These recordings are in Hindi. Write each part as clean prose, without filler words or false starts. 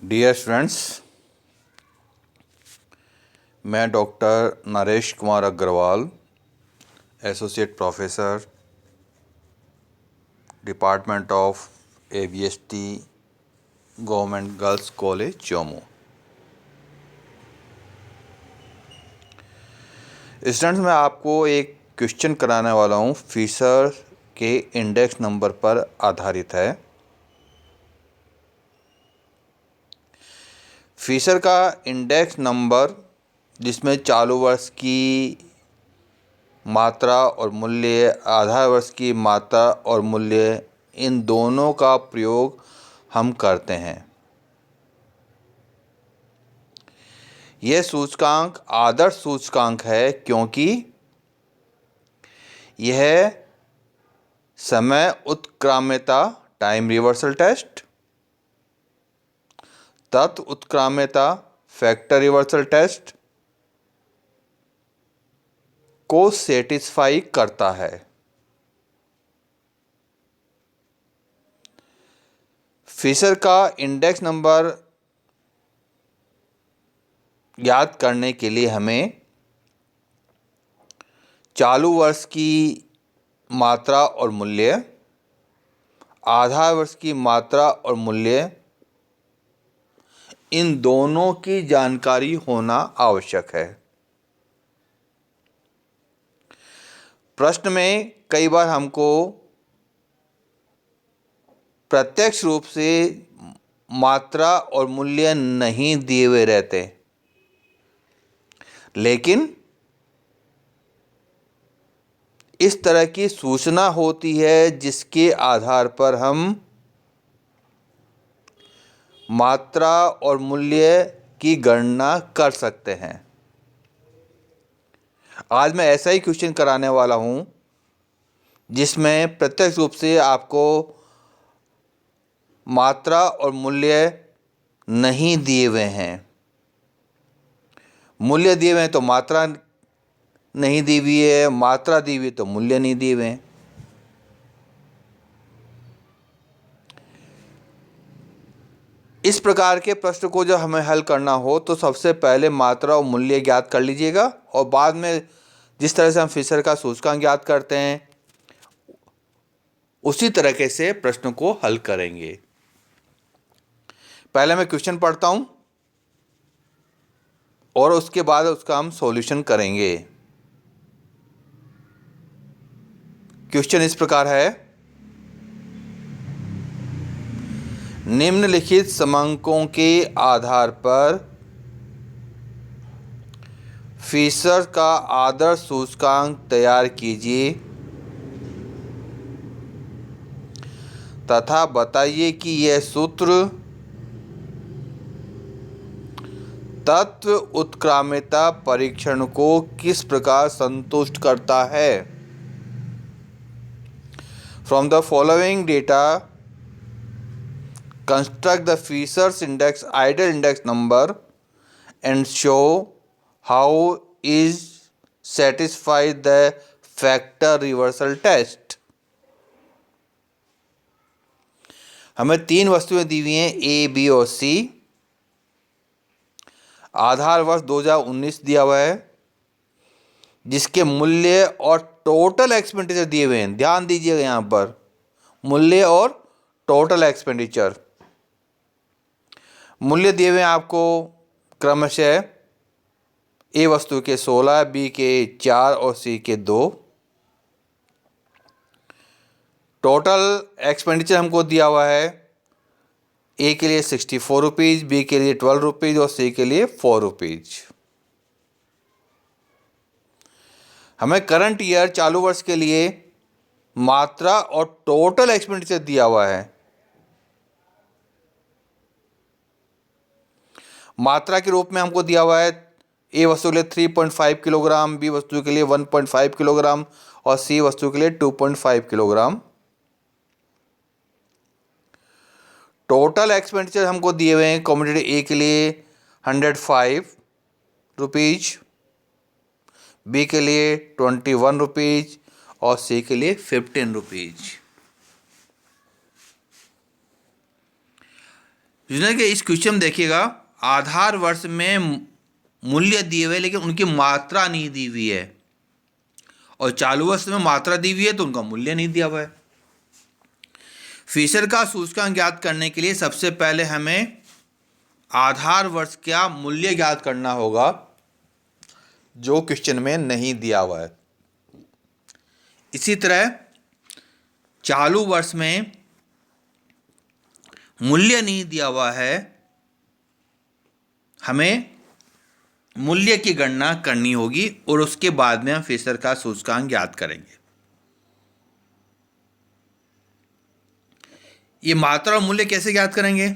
डियर स्टूडेंट्स, मैं doctor Naresh Kumar Agarwal, associate professor, department of AVST, government girls college Jammu. Students, मैं आपको एक क्वेश्चन कराने वाला हूँ, फिशर के इंडेक्स नंबर पर आधारित है। फिशर का इंडेक्स नंबर, जिसमें चालू वर्ष की मात्रा और मूल्य, आधार वर्ष की मात्रा और मूल्य, इन दोनों का प्रयोग हम करते हैं। यह सूचकांक आदर्श सूचकांक है क्योंकि यह समय उत्क्राम्यता टाइम रिवर्सल टेस्ट, तत्व उत्क्राम्यता फैक्टर रिवर्सल टेस्ट को सेटिस्फाई करता है। फिशर का इंडेक्स नंबर याद करने के लिए हमें चालू वर्ष की मात्रा और मूल्य, आधार वर्ष की मात्रा और मूल्य, इन दोनों की जानकारी होना आवश्यक है। प्रश्न में कई बार हमको प्रत्यक्ष रूप से मात्रा और मूल्य नहीं दिए हुए रहते, लेकिन इस तरह की सूचना होती है जिसके आधार पर हम मात्रा और मूल्य की गणना कर सकते हैं। आज मैं ऐसा ही क्वेश्चन कराने वाला हूं जिसमें प्रत्यक्ष रूप से आपको मात्रा और मूल्य नहीं दिए हुए हैं। मूल्य दिए हुए हैं तो मात्रा नहीं दी हुई है, मात्रा दी हुई तो मूल्य नहीं दिए हुए हैं। इस प्रकार के प्रश्न को जब हमें हल करना हो तो सबसे पहले मात्रा और मूल्य ज्ञात कर लीजिएगा, और बाद में जिस तरह से हम फिशर का सूचकांक ज्ञात करते हैं उसी तरीके से प्रश्न को हल करेंगे। पहले मैं क्वेश्चन पढ़ता हूं और उसके बाद उसका हम सॉल्यूशन करेंगे। क्वेश्चन इस प्रकार है, निम्नलिखित समांकों के आधार पर फिशर का आदर्श सूचकांक तैयार कीजिए तथा बताइए कि यह सूत्र तत्व उत्क्राम्यता परीक्षण को किस प्रकार संतुष्ट करता है। From the following data construct the Fisher's index ideal index number and show how is satisfied the factor reversal test। हमें तीन वस्तुएं दी हुई हैं, ए, बी और सी। आधार वर्ष 2019 दिया हुआ है जिसके मूल्य और टोटल एक्सपेंडिचर दिए हुए हैं। ध्यान दीजिएगा, यहां पर मूल्य और टोटल एक्सपेंडिचर। मूल्य दिए हुए हैं आपको क्रमशः ए वस्तु के 16, बी के 4 और सी के 2। टोटल एक्सपेंडिचर हमको दिया हुआ है ए के लिए 64 रुपीज़, बी के लिए 12 रुपीज़ और सी के लिए 4 रुपीज़। हमें करंट ईयर चालू वर्ष के लिए मात्रा और टोटल एक्सपेंडिचर दिया हुआ है। मात्रा के रूप में हमको दिया हुआ है ए वस्तु के लिए 3.5 किलोग्राम, बी वस्तु के लिए 1.5 किलोग्राम और सी वस्तु के लिए 2.5 किलोग्राम। टोटल एक्सपेंडिचर हमको दिए हुए हैं कमोडिटी ए के लिए 105 रुपीज़, बी के लिए 21 रुपीज़ और सी के लिए 15 रुपीज़। जिसने कि इस क्वेश्चन में देखिएगा आधार वर्ष में मूल्य दिए हुए लेकिन उनकी मात्रा नहीं दी हुई है, और चालू वर्ष में मात्रा दी हुई है तो उनका मूल्य नहीं दिया हुआ है। फिशर का सूचकांक ज्ञात करने के लिए सबसे पहले हमें आधार वर्ष का मूल्य ज्ञात करना होगा, जो क्वेश्चन में नहीं दिया हुआ है। इसी तरह चालू वर्ष में मूल्य नहीं दिया हुआ है, हमें मूल्य की गणना करनी होगी और उसके बाद में हम फिशर का सूचकांक ज्ञात करेंगे। ये मात्रा और मूल्य कैसे ज्ञात करेंगे?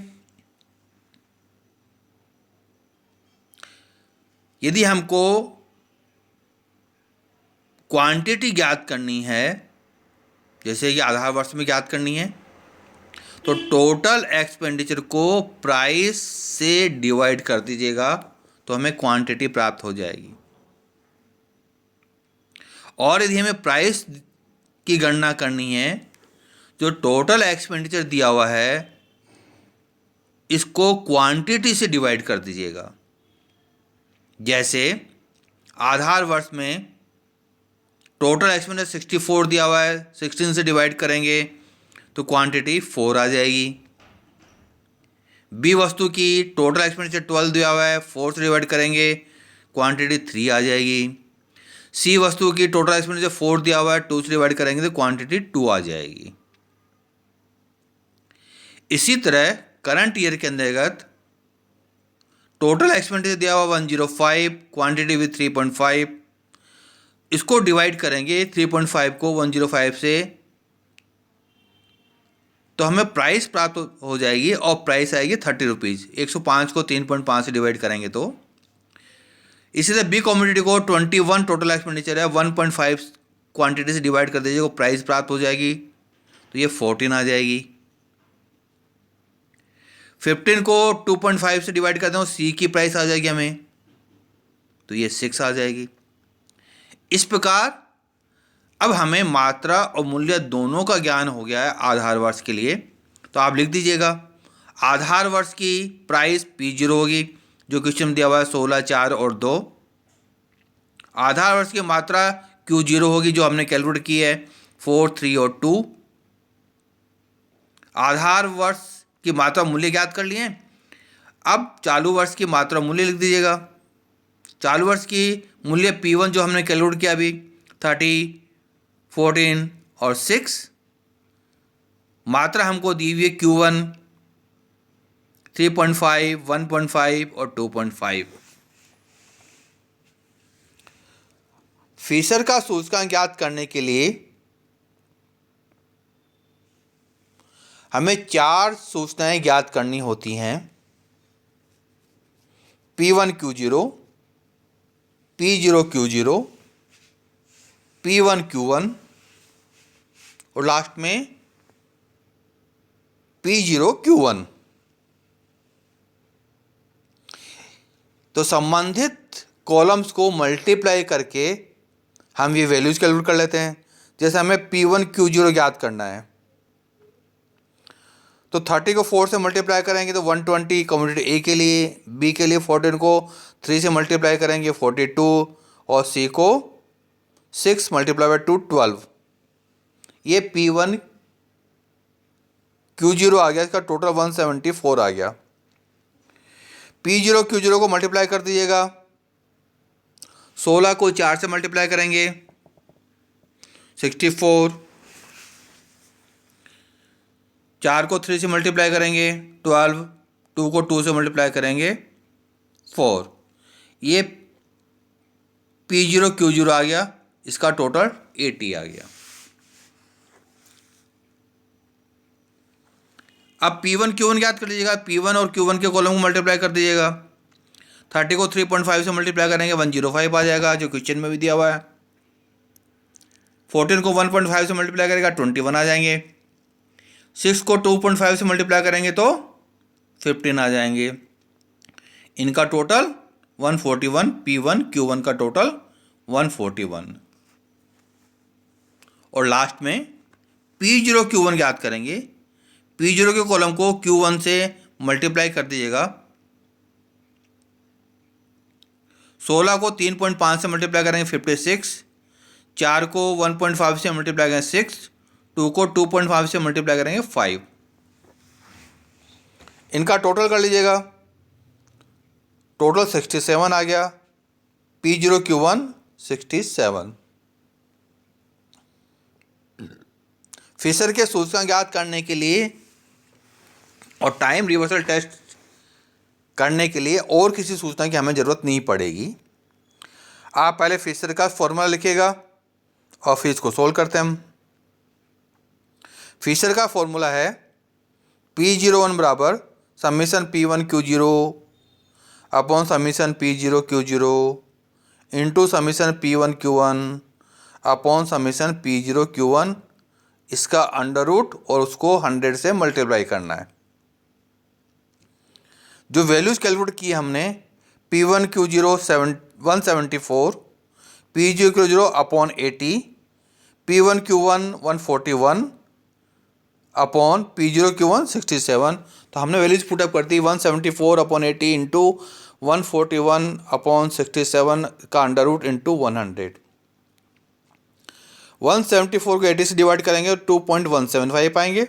यदि हमको क्वांटिटी ज्ञात करनी है, जैसे कि आधार वर्ष में ज्ञात करनी है, तो टोटल एक्सपेंडिचर को प्राइस से डिवाइड कर दीजिएगा तो हमें क्वांटिटी प्राप्त हो जाएगी। और यदि हमें प्राइस की गणना करनी है, जो टोटल एक्सपेंडिचर दिया हुआ है इसको क्वांटिटी से डिवाइड कर दीजिएगा। जैसे आधार वर्ष में टोटल एक्सपेंडिचर 64 दिया हुआ है, 16 से डिवाइड करेंगे तो क्वांटिटी 4 आ जाएगी। बी वस्तु की टोटल एक्सपेंडिचर 12 दिया हुआ है, 4 से डिवाइड करेंगे क्वांटिटी 3 आ जाएगी। सी वस्तु की टोटल एक्सपेंडिचर 4 दिया हुआ है, 2 से डिवाइड करेंगे तो क्वांटिटी 2 आ जाएगी। इसी तरह करंट ईयर के अंतर्गत टोटल एक्सपेंडिचर दिया हुआ 105, क्वांटिटी भी 3.5, इसको डिवाइड करेंगे 3.5 को 105 से तो हमें प्राइस प्राप्त हो जाएगी और प्राइस आएगी 30 रुपीज़। 105 को 3.5 से डिवाइड करेंगे तो। इसी तरह बी कमोडिटी को 21 टोटल एक्सपेंडिचर है, 1.5 क्वांटिटी से डिवाइड कर दीजिए, प्राइस प्राप्त हो जाएगी तो ये 14 आ जाएगी। 15 को 2.5 से डिवाइड कर दें, सी की प्राइस आ जाएगी हमें तो ये 6 आ जाएगी। इस प्रकार अब हमें मात्रा और मूल्य दोनों का ज्ञान हो गया है आधार वर्ष के लिए। तो आप लिख दीजिएगा आधार वर्ष की प्राइस P0 होगी, जो क्वेश्चन दिया हुआ है 16, 4 और 2। आधार वर्ष की मात्रा Q0 होगी, जो हमने कैलकुलेट की है 4, 3 और 2। आधार वर्ष की मात्रा मूल्य ज्ञात कर लिए। अब चालू वर्ष की मात्रा मूल्य लिख दीजिएगा। चालू वर्ष की मूल्य P1 जो हमने कैलकुलेट किया अभी 30, 14 और 6। मात्रा हमको दी हुई है Q1 3.5, 1.5 और 2.5। फिशर का सूचकांक ज्ञात करने के लिए हमें 4 सूचनाएं ज्ञात करनी होती हैं। P1 Q0, P0 Q0, P1 Q1 और लास्ट में P0 Q1। तो संबंधित कॉलम्स को मल्टीप्लाई करके हम ये वैल्यूज कैलकुलेट कर लेते हैं। जैसे हमें P1 Q0 ज्ञात करना है तो 30 को 4 से मल्टीप्लाई करेंगे तो 120 कमोडिटी ए के लिए, बी के लिए 14 को 3 से मल्टीप्लाई करेंगे 42 और सी को 6 मल्टीप्लाई बाय 2 12। ये P1 Q0 आ गया, इसका टोटल 174 आ गया। P0 Q0 को मल्टीप्लाई कर दीजिएगा। 16 को 4 से मल्टीप्लाई करेंगे 64, 4 को 3 से मल्टीप्लाई करेंगे 12, 2 को 2 से मल्टीप्लाई करेंगे 4। ये P0 Q0 आ गया, इसका टोटल 80 आ गया। अब P1 Q1 ज्ञात कर लीजिएगा। P1 और Q1 के कॉलम को मल्टीप्लाई कर दीजिएगा। 30 को 3.5 से मल्टीप्लाई करेंगे 105 आ जाएगा, जो क्वेश्चन में भी दिया हुआ है। 14 को 1.5 से मल्टीप्लाई करेगा 21 आ जाएंगे। 6 को 2.5 से मल्टीप्लाई करेंगे तो 15 आ जाएंगे। इनका टोटल 141, P1 Q1 का टोटल 141। और लास्ट में P0 Q1 ज्ञात करेंगे। P0 के कॉलम को Q1 से मल्टीप्लाई कर दीजिएगा। 16 को 3.5 से मल्टीप्लाई करेंगे 56, 4 को 1.5 से मल्टीप्लाई करेंगे 6, 2 को 2.5 से मल्टीप्लाई करेंगे 5। इनका टोटल कर लीजिएगा, टोटल 67 आ गया। P0Q1 67। फिशर के सूचकांक ज्ञात करने के लिए और टाइम रिवर्सल टेस्ट करने के लिए और किसी सूचना की हमें ज़रूरत नहीं पड़ेगी। आप पहले फिशर का फॉर्मूला लिखिएगा और फिर इसको सोल्व करते हैं हम। फिशर का फॉर्मूला है P01 बराबर summation P1Q0 upon summation P0Q0 into summation P1Q1 upon summation P0Q1, इसका अंडर रूट और उसको 100 से मल्टीप्लाई करना है। जो वैल्यूज कैलकुलेट की हमने P1Q0 174, P0Q0 upon 80, P1Q1 141 upon P0Q1 67। तो हमने वैल्यूज पुटअप कर दी 174 अपॉन 80 इंटू 141 अपॉन 67 का अंडर रूट इंटू 100। 174 को 80 से डिवाइड करेंगे तो 2.175 पाएंगे।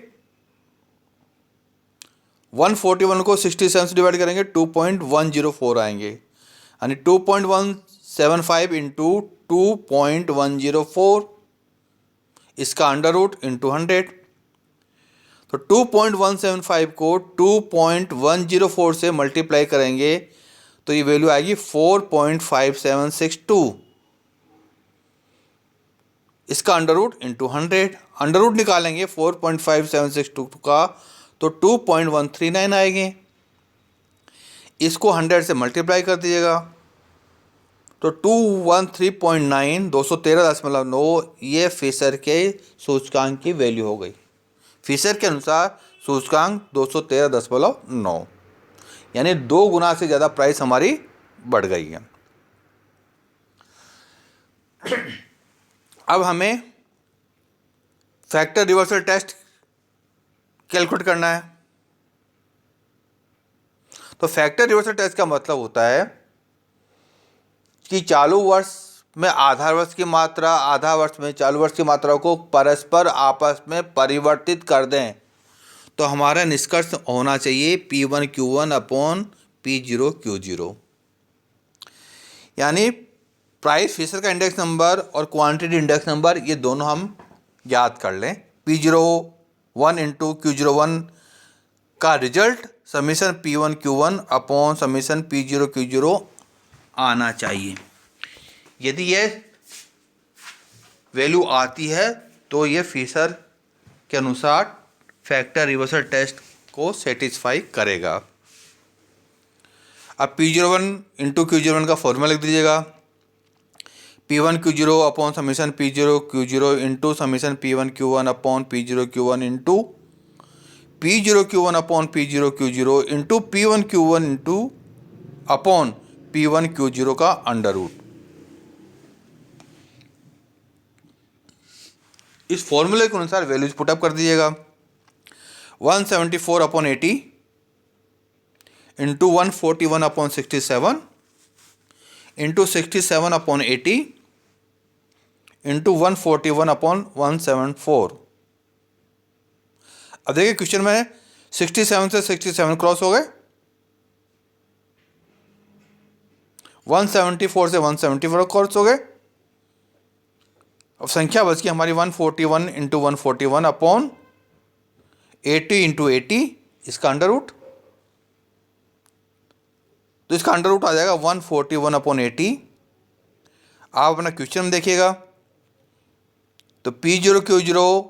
141 को 67 से डिवाइड करेंगे 2.104 आएंगे, यानी 2.175 इंटू 2.104, इसका अंडर रूट इंटू 100। तो 2.175 को 2.104 से मल्टीप्लाई करेंगे तो ये वैल्यू आएगी 4.5762, इसका under root into 100। Under root निकालेंगे 4.5762 का तो 2.139 आएंगे। इसको 100 से मल्टीप्लाई कर दीजिएगा तो 213.9 213.9 ये फिशर के सूचकांक की वैल्यू हो गई। फिशर के अनुसार सूचकांक 213.9, यानी 2 गुना से ज़्यादा प्राइस हमारी बढ़ गई है। अब हमें फैक्टर रिवर्सल टेस्ट कैलकुलेट करना है। तो फैक्टर रिवर्सल टेस्ट का मतलब होता है कि चालू वर्ष में आधार वर्ष की मात्रा, आधा वर्ष में चालू वर्ष की मात्रा को परस्पर आपस में परिवर्तित कर दें तो हमारा निष्कर्ष होना चाहिए P1Q1 अपॉन P0Q0, यानी प्राइस फिशर का इंडेक्स नंबर और क्वांटिटी इंडेक्स नंबर ये दोनों हम याद कर लें। P01 इंटू Q01 का result summation P1Q1 upon summation P0Q0 आना चाहिए। यदि ये वैल्यू आती है तो ये फिशर के अनुसार फैक्टर रिवर्सल टेस्ट को सेटिस्फाई करेगा। अब P01 इंटू Q01 का फॉर्मूला लिख दीजिएगा, P1Q0 upon summation P0Q0 into summation P1Q1 upon P0Q1 into P0Q1 upon P0Q0 into P1Q1 into upon P1Q0 का अंडर रूट। इस फॉर्मूले के अनुसार वैल्यूज पुटअप कर दीजिएगा। 174 upon 80 into 141 upon 67 into 67 upon 80 into 141 upon 174। अब देखिए क्वेश्चन में 67 से 67 क्रॉस हो गए, 174 से 174 क्रॉस हो गए। अब संख्या बच गई हमारी 141 इंटू 141 अपॉन 80 इंटू 80, इसका अंडर रूट, तो इसका अंडर रूट आ जाएगा 141 अपॉन 80। आप अपना क्वेश्चन देखिएगा तो P0Q0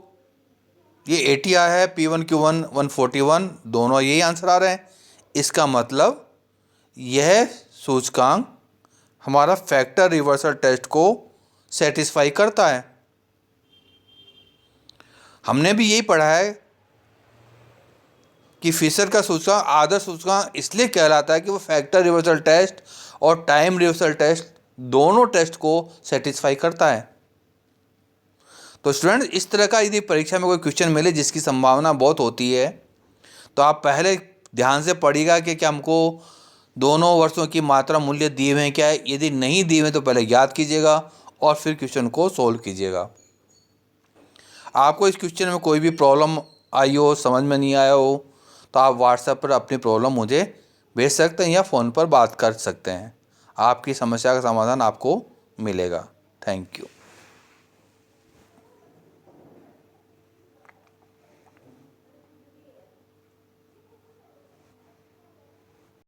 ये 80 आया है, P1Q1 141, दोनों यही आंसर आ रहे हैं। इसका मतलब यह सूचकांक हमारा फैक्टर रिवर्सल टेस्ट को सेटिस्फाई करता है। हमने भी यही पढ़ा है कि फिशर का सूचकांक आदर्श सूचकांक इसलिए कहलाता है कि वो फैक्टर रिवर्सल टेस्ट और टाइम रिवर्सल टेस्ट दोनों टेस्ट को सेटिस्फाई करता है। तो स्टूडेंट, इस तरह का यदि परीक्षा में कोई क्वेश्चन मिले जिसकी संभावना बहुत होती है तो आप पहले ध्यान से पढ़िएगा कि क्या हमको दोनों वर्षों की मात्रा मूल्य दिए हुए हैं क्या है। यदि नहीं दिए हुए तो पहले याद कीजिएगा और फिर क्वेश्चन को सोल्व कीजिएगा। आपको इस क्वेश्चन में कोई भी प्रॉब्लम आई हो, समझ में नहीं आया हो, तो आप व्हाट्सएप पर अपनी प्रॉब्लम मुझे भेज सकते हैं या फ़ोन पर बात कर सकते हैं। आपकी समस्या का समाधान आपको मिलेगा। Thank you.